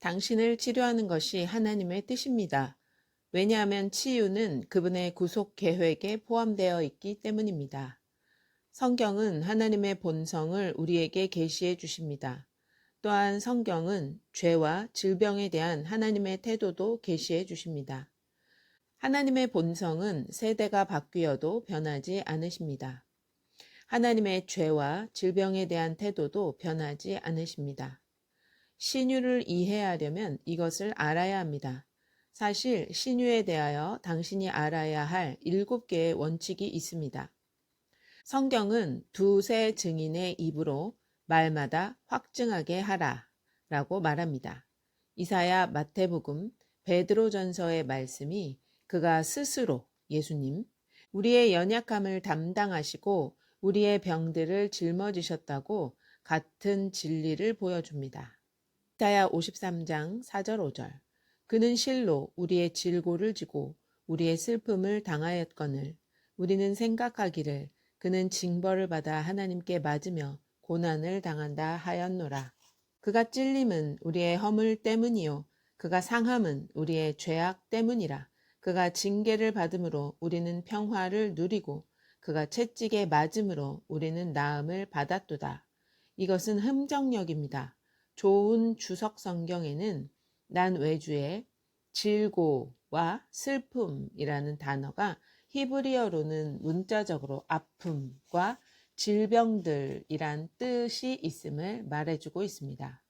당신을 치료하는 것이 하나님의 뜻입니다. 왜냐하면 치유는 그분의 구속 계획에 포함되어 있기 때문입니다. 성경은 하나님의 본성을 우리에게 계시해 주십니다. 또한 성경은 죄와 질병에 대한 하나님의 태도도 계시해 주십니다. 하나님의 본성은 세대가 바뀌어도 변하지 않으십니다. 하나님의 죄와 질병에 대한 태도도 변하지 않으십니다. 신유를 이해하려면 이것을 알아야 합니다. 사실 신유에 대하여 당신이 알아야 할 7개의 원칙이 있습니다. 성경은 두세 증인의 입으로 말마다 확증하게 하라 라고 말합니다. 이사야, 마태복음, 베드로전서의 말씀이 그가 스스로 예수님, 우리의 연약함을 담당하시고 우리의 병들을 짊어지셨다고 같은 진리를 보여줍니다. 이사야 53장 4절 5절 그는 실로 우리의 질고를 지고 우리의 슬픔을 당하였거늘 우리는 생각하기를 그는 징벌을 받아 하나님께 맞으며 고난을 당한다 하였노라. 그가 찔림은 우리의 허물 때문이요 그가 상함은 우리의 죄악 때문이라. 그가 징계를 받음으로 우리는 평화를 누리고 그가 채찍에 맞음으로 우리는 나음을 받았도다. 이것은 흠정역입니다. 좋은 주석 성경에는 난 외주에 질고와 슬픔이라는 단어가 히브리어로는 문자적으로 아픔과 질병들이란 뜻이 있음을 말해주고 있습니다.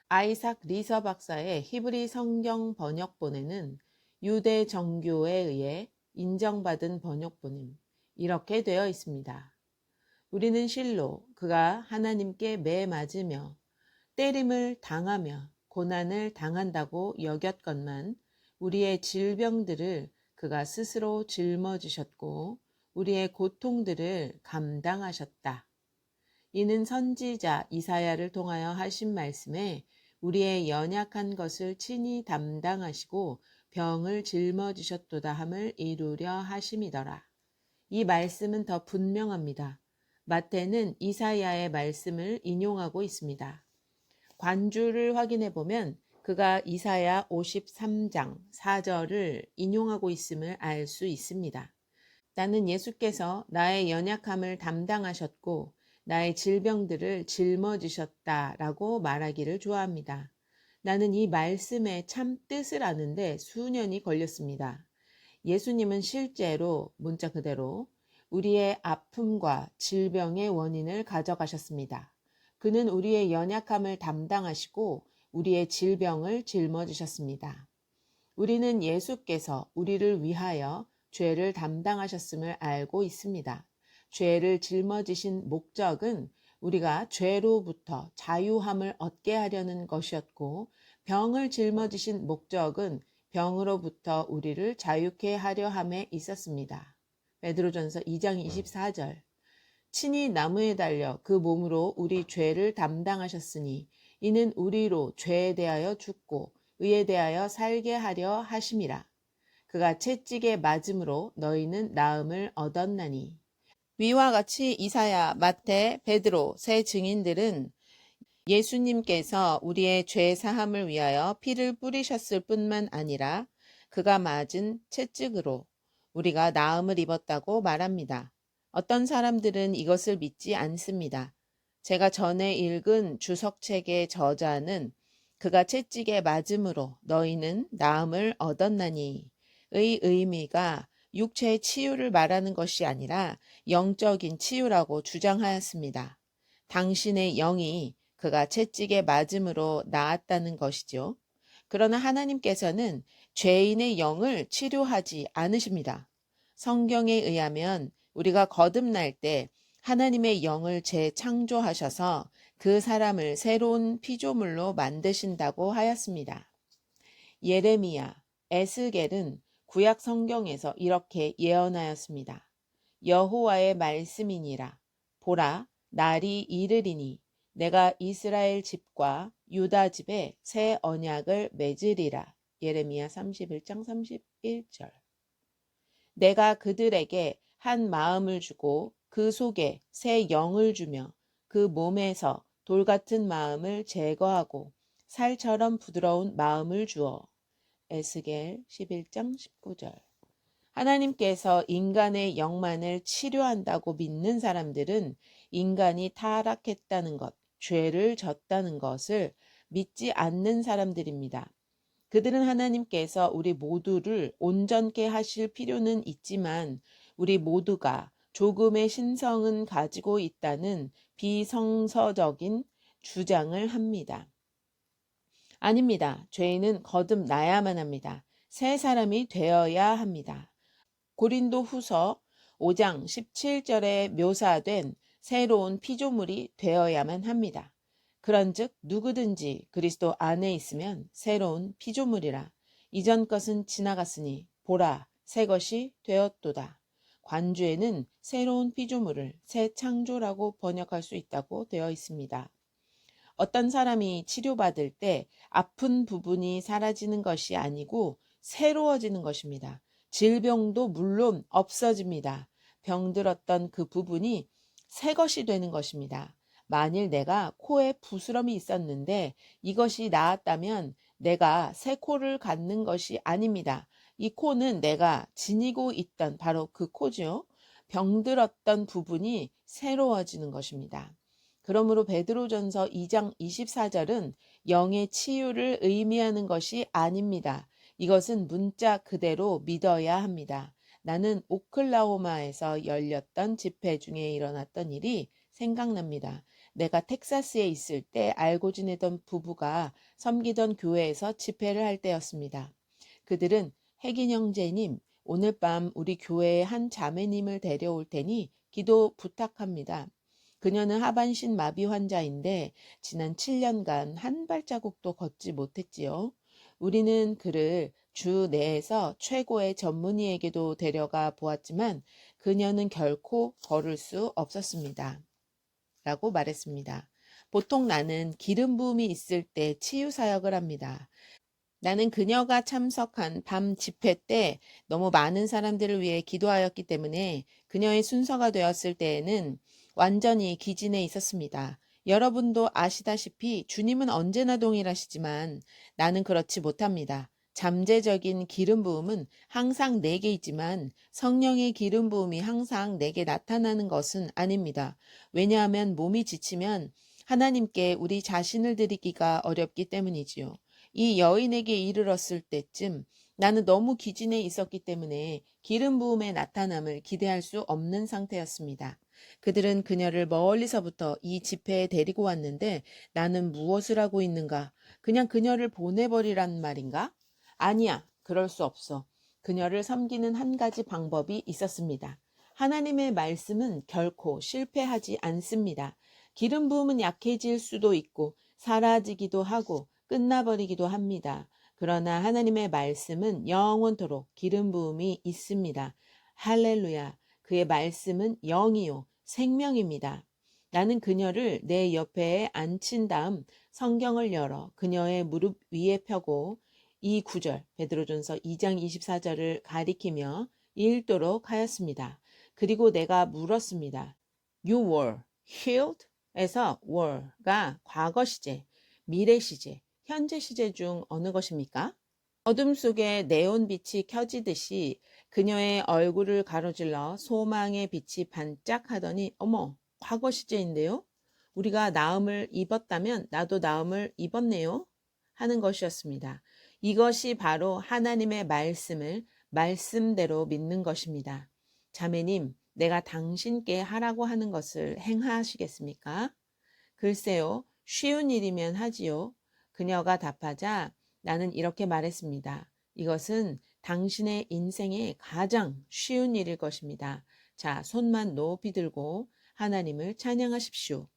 아이삭 리서 박사의 히브리 성경 번역본에는 유대 정교에 의해 인정받은 번역본임 이렇게 되어 있습니다. 우리는 실로 그가 하나님께 매 맞으며 때림을 당하며 고난을 당한다고 여겼건만 우리의 질병들을 그가 스스로 짊어지셨고 우리의 고통들을 감당하셨다. 이는 선지자 이사야를 통하여 하신 말씀에 우리의 연약한 것을 친히 담당하시고 병을 짊어지셨도다 함을 이루려 하심이더라. 이 말씀은 더 분명합니다. 마태는 이사야의 말씀을 인용하고 있습니다. 관주를 확인해 보면 그가 이사야 53장 4절을 인용하고 있음을 알 수 있습니다. 나는 예수께서 나의 연약함을 담당하셨고 나의 질병들을 짊어지셨다라고 말하기를 좋아합니다. 나는 이 말씀의 참 뜻을 아는데 수년이 걸렸습니다. 예수님은 실제로 문자 그대로 우리의 아픔과 질병의 원인을 가져가셨습니다. 그는 우리의 연약함을 담당하시고 우리의 질병을 짊어지셨습니다. 우리는 예수께서 우리를 위하여 죄를 담당하셨음을 알고 있습니다. 죄를 짊어지신 목적은 우리가 죄로부터 자유함을 얻게 하려는 것이었고 병을 짊어지신 목적은 병으로부터 우리를 자유케 하려 함에 있었습니다. 베드로전서 2장 24절 친히 나무에 달려 그 몸으로 우리 죄를 담당하셨으니 이는 우리로 죄에 대하여 죽고 의에 대하여 살게 하려 하심이라. 그가 채찍에 맞음으로 너희는 나음을 얻었나니. 위와 같이 이사야, 마태, 베드로 세 증인들은 예수님께서 우리의 죄 사함을 위하여 피를 뿌리셨을 뿐만 아니라 그가 맞은 채찍으로 우리가 나음을 입었다고 말합니다. 어떤 사람들은 이것을 믿지 않습니다. 제가 전에 읽은 주석책의 저자는 그가 채찍에 맞음으로 너희는 나음을 얻었나니 의 의미가 육체의 치유를 말하는 것이 아니라 영적인 치유라고 주장하였습니다. 당신의 영이 그가 채찍에 맞음으로 나았다는 것이죠. 그러나 하나님께서는 죄인의 영을 치료하지 않으십니다. 성경에 의하면 우리가 거듭날 때 하나님의 영을 재창조하셔서 그 사람을 새로운 피조물로 만드신다고 하였습니다. 예레미야, 에스겔은 구약 성경에서 이렇게 예언하였습니다. 여호와의 말씀이니라. 보라, 날이 이르리니 내가 이스라엘 집과 유다 집에 새 언약을 맺으리라. 예레미야 31장 31절. 내가 그들에게 한 마음을 주고 그 속에 새 영을 주며 그 몸에서 돌 같은 마음을 제거하고 살처럼 부드러운 마음을 주어. 에스겔 11장 19절. 하나님께서 인간의 영만을 치료한다고 믿는 사람들은 인간이 타락했다는 것, 죄를 졌다는 것을 믿지 않는 사람들입니다. 그들은 하나님께서 우리 모두를 온전케 하실 필요는 있지만 우리 모두가 조금의 신성은 가지고 있다는 비성서적인 주장을 합니다. 아닙니다. 죄인은 거듭나야만 합니다. 새 사람이 되어야 합니다. 고린도 후서 5장 17절에 묘사된 새로운 피조물이 되어야만 합니다. 그런즉 누구든지 그리스도 안에 있으면 새로운 피조물이라. 이전 것은 지나갔으니 보라 새 것이 되었도다. 관주에는 새로운 피조물을 새 창조라고 번역할 수 있다고 되어 있습니다. 어떤 사람이 치료받을 때 아픈 부분이 사라지는 것이 아니고 새로워지는 것입니다. 질병도 물론 없어집니다. 병들었던 그 부분이 새 것이 되는 것입니다. 만일 내가 코에 부스럼이 있었는데 이것이 나았다면 내가 새 코를 갖는 것이 아닙니다. 이 코는 내가 지니고 있던 바로 그 코죠. 병들었던 부분이 새로워지는 것입니다. 그러므로 베드로전서 2장 24절은 영의 치유를 의미하는 것이 아닙니다. 이것은 문자 그대로 믿어야 합니다. 나는 오클라호마에서 열렸던 집회 중에 일어났던 일이 생각납니다. 내가 텍사스에 있을 때 알고 지내던 부부가 섬기던 교회에서 집회를 할 때였습니다. 그들은 혜긴 형제님, 오늘 밤 우리 교회에 한 자매님을 데려올 테니 기도 부탁합니다. 그녀는 하반신 마비 환자인데 지난 7년간 한 발자국도 걷지 못했지요. 우리는 그를 주 내에서 최고의 전문의에게도 데려가 보았지만 그녀는 결코 걸을 수 없었습니다. 라고 말했습니다. 보통 나는 기름 부음이 있을 때 치유 사역을 합니다. 나는 그녀가 참석한 밤 집회 때 너무 많은 사람들을 위해 기도하였기 때문에 그녀의 순서가 되었을 때에는 완전히 기진해 있었습니다. 여러분도 아시다시피 주님은 언제나 동일하시지만 나는 그렇지 못합니다. 잠재적인 기름 부음은 항상 내게 있지만 성령의 기름 부음이 항상 내게 나타나는 것은 아닙니다. 왜냐하면 몸이 지치면 하나님께 우리 자신을 드리기가 어렵기 때문이지요. 이 여인에게 이르렀을 때쯤 나는 너무 기진해 있었기 때문에 기름 부음의 나타남을 기대할 수 없는 상태였습니다. 그들은 그녀를 멀리서부터 이 집회에 데리고 왔는데 나는 무엇을 하고 있는가? 그냥 그녀를 보내버리란 말인가? 아니야, 그럴 수 없어. 그녀를 섬기는 한 가지 방법이 있었습니다. 하나님의 말씀은 결코 실패하지 않습니다. 기름 부음은 약해질 수도 있고 사라지기도 하고 끝나버리기도 합니다. 그러나 하나님의 말씀은 영원토록 기름 부음이 있습니다. 할렐루야. 그의 말씀은 영이요 생명입니다. 나는 그녀를 내 옆에 앉힌 다음 성경을 열어 그녀의 무릎 위에 펴고 이 구절 베드로전서 2장 24절을 가리키며 읽도록 하였습니다. 그리고 내가 물었습니다. You were healed? 에서 were가 과거 시제, 미래 시제, 현재 시제 중 어느 것입니까? 어둠 속에 네온빛이 켜지듯이 그녀의 얼굴을 가로질러 소망의 빛이 반짝하더니 어머, 과거 시제인데요? 우리가 나음을 입었다면 나도 나음을 입었네요? 하는 것이었습니다. 이것이 바로 하나님의 말씀을 말씀대로 믿는 것입니다. 자매님, 내가 당신께 하라고 하는 것을 행하시겠습니까? 글쎄요, 쉬운 일이면 하지요. 그녀가 답하자 나는 이렇게 말했습니다. 이것은 당신의 인생의 가장 쉬운 일일 것입니다. 자, 손만 높이 들고 하나님을 찬양하십시오.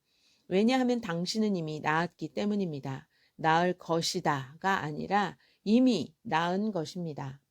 왜냐하면 당신은 이미 나았기 때문입니다. 나을 것이다가 아니라 이미 나은 것입니다.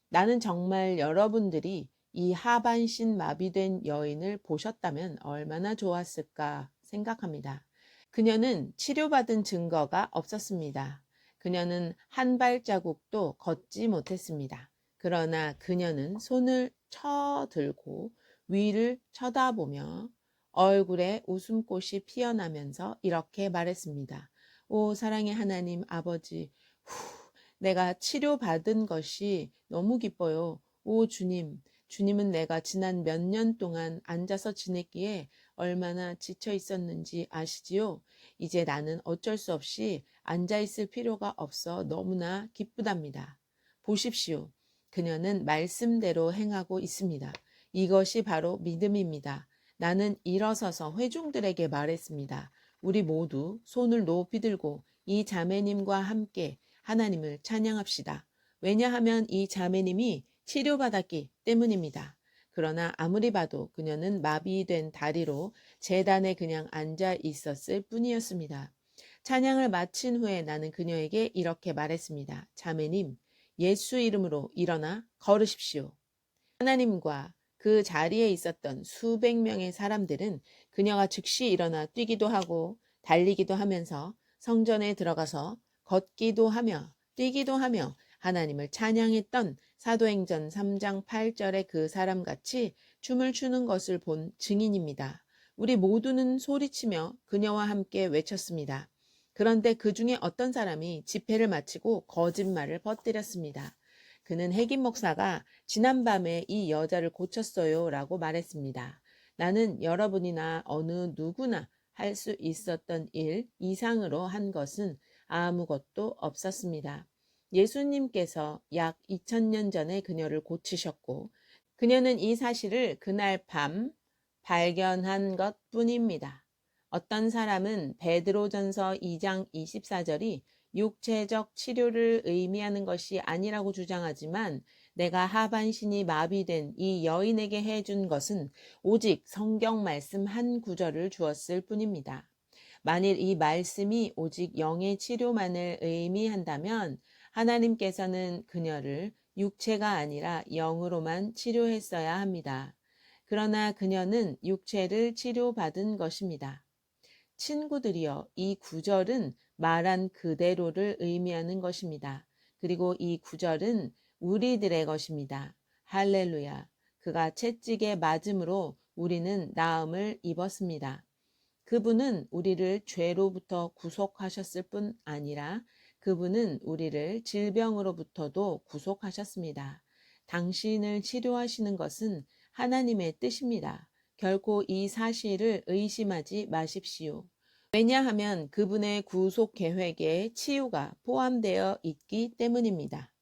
나는 정말 여러분들이 이 하반신 마비된 여인을 보셨다면 얼마나 좋았을까 생각합니다. 그녀는 치료받은 증거가 없었습니다. 그녀는 한 발자국도 걷지 못했습니다. 그러나 그녀는 손을 쳐들고 위를 쳐다보며 얼굴에 웃음꽃이 피어나면서 이렇게 말했습니다. 오, 사랑의 하나님 아버지, 내가 치료받은 것이 너무 기뻐요. 오, 주님, 주님은 내가 지난 몇 년 동안 앉아서 지냈기에 얼마나 지쳐 있었는지 아시지요? 이제 나는 어쩔 수 없이 앉아 있을 필요가 없어 너무나 기쁘답니다. 보십시오. 그녀는 말씀대로 행하고 있습니다. 이것이 바로 믿음입니다. 나는 일어서서 회중들에게 말했습니다. 우리 모두 손을 높이 들고 이 자매님과 함께 하나님을 찬양합시다. 왜냐하면 이 자매님이 치료받았기 때문입니다. 그러나 아무리 봐도 그녀는 마비된 다리로 제단에 그냥 앉아 있었을 뿐이었습니다. 찬양을 마친 후에 나는 그녀에게 이렇게 말했습니다. 자매님, 예수 이름으로 일어나 걸으십시오. 하나님과 그 자리에 있었던 수백 명의 사람들은 그녀가 즉시 일어나 뛰기도 하고 달리기도 하면서 성전에 들어가서 걷기도 하며 뛰기도 하며 하나님을 찬양했던 사도행전 3장 8절의 그 사람같이 춤을 추는 것을 본 증인입니다. 우리 모두는 소리치며 그녀와 함께 외쳤습니다. 그런데 그 중에 어떤 사람이 집회를 마치고 거짓말을 퍼뜨렸습니다. 그는 핵임 목사가 지난밤에 이 여자를 고쳤어요 라고 말했습니다. 나는 여러분이나 어느 누구나 할 수 있었던 일 이상으로 한 것은 아무것도 없었습니다. 예수님께서 약 2000년 전에 그녀를 고치셨고 그녀는 이 사실을 그날 밤 발견한 것 뿐입니다. 어떤 사람은 베드로전서 2장 24절이 육체적 치료를 의미하는 것이 아니라고 주장하지만 내가 하반신이 마비된 이 여인에게 해준 것은 오직 성경 말씀 한 구절을 주었을 뿐입니다. 만일 이 말씀이 오직 영의 치료만을 의미한다면 하나님께서는 그녀를 육체가 아니라 영으로만 치료했어야 합니다. 그러나 그녀는 육체를 치료받은 것입니다. 친구들이여, 이 구절은 말한 그대로를 의미하는 것입니다. 그리고 이 구절은 우리들의 것입니다. 할렐루야. 그가 채찍에 맞음으로 우리는 나음을 입었습니다. 그분은 우리를 죄로부터 구속하셨을 뿐 아니라 그분은 우리를 질병으로부터도 구속하셨습니다. 당신을 치료하시는 것은 하나님의 뜻입니다. 결코 이 사실을 의심하지 마십시오. 왜냐하면 그분의 구속 계획에 치유가 포함되어 있기 때문입니다.